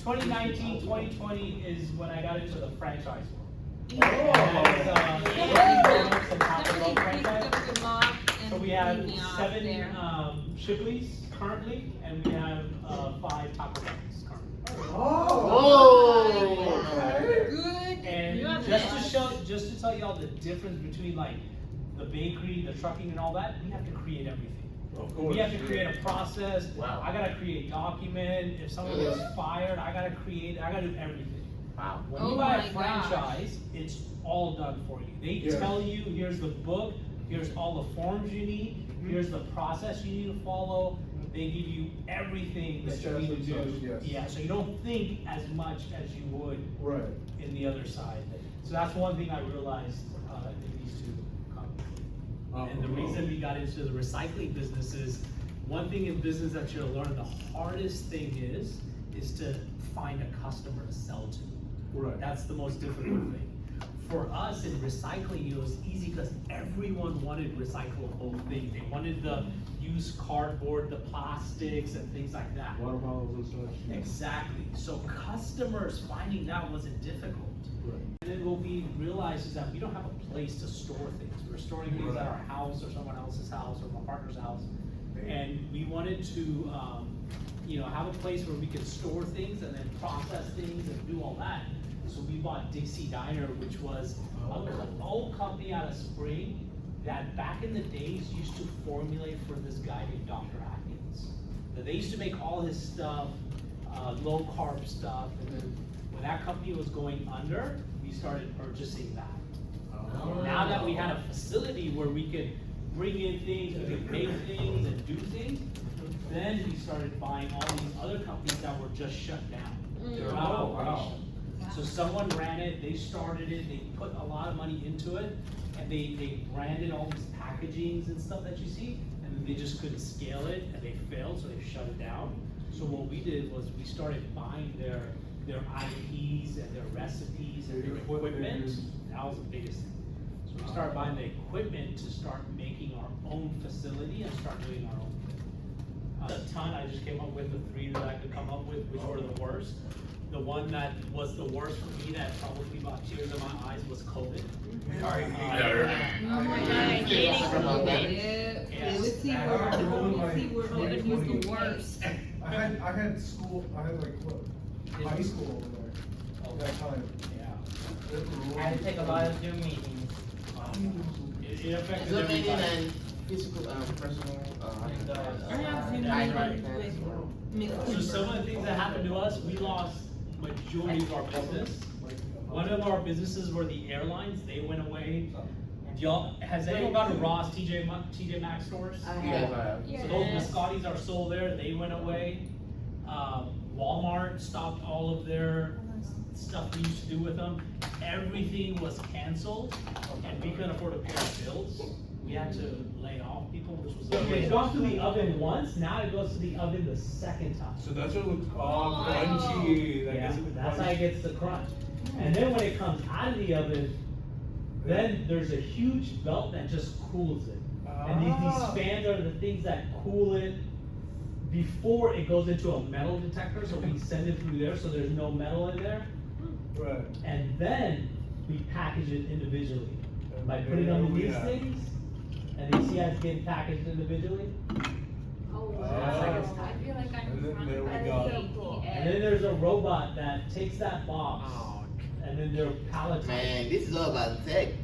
2019, 2020 is when I got into the franchise world. So we have 7 Shipleys currently, and we have 5 Taco Bells currently. Oh! Good. And just to tell y'all the difference between like the bakery, the trucking, and all that, we have to create everything. Of course, we have to create a process. Wow. I gotta create document. If someone gets fired, I gotta do everything. Wow. When you buy a franchise, it's all done for you. They tell you, here's the book, here's all the forms you need, here's the process you need to follow. They give you everything that you need to do. Yeah, so you don't think as much as you would in the other side. So that's one thing I realized in these 2 companies. And the reason we got into the recycling business is, one thing in business that you'll learn, the hardest thing is to find a customer to sell to. That's the most difficult thing. For us in recycling, it was easy because everyone wanted recyclable things. They wanted the used cardboard, the plastics, and things like that. Water bottles and such. Exactly. So customers finding that wasn't difficult. And then what we realized is that we don't have a place to store things. We're storing things at our house or someone else's house or my partner's house. And we wanted to have a place where we could store things and then process things and do all that. So we bought Dixie Diner, which was an old company out of Spring that back in the days used to formulate for this guy named Dr. Atkins. Now, they used to make all his stuff, low carb stuff, and then when that company was going under, we started purchasing that. Now that we had a facility where we could bring in things, we could make things and do things, then we started buying all these other companies that were just shut down. They were out of operation. So someone ran it, they started it, they put a lot of money into it, and they branded all these packagings and stuff that you see, and they just couldn't scale it, and they failed, so they shut it down. So what we did was we started buying their IPs and their recipes and their equipment. That was the biggest thing. So we started buying the equipment to start making our own facility and start doing our own thing. A ton, I just came up with the 3 that I could come up with, which were the worst. The one that was the worst for me, that probably brought tears in my eyes, was COVID. Oh my God, COVID was the worst. I had school, I had like what, high school over there at that time. Yeah. I had to take a lot of Zoom meetings. It affected everybody. Physical, personal, I have Zoom meetings with So some of the things that happened to us, we lost majority of our business. One of our businesses were the airlines. They went away. Has anyone gone to Ross, TJ Maxx stores? Yeah. So those biscottis are sold there. They went away. Walmart stopped all of their stuff we used to do with them. Everything was canceled, and we couldn't afford to pay our bills. We had to lay off people, which was. It's gone to the oven once. Now it goes to the oven the second time. So that's what it looks crunchy. Yeah, that's how it gets the crunch. And then when it comes out of the oven, then there's a huge belt that just cools it. And these fans are the things that cool it before it goes into a metal detector. So we send it through there, so there's no metal in there. Right. And then we package it individually by putting on these things. And you see how it's getting packaged individually? Oh, I feel like And then there we go. And then there's a robot that takes that box and then they're palletized. Man, this is all about tech.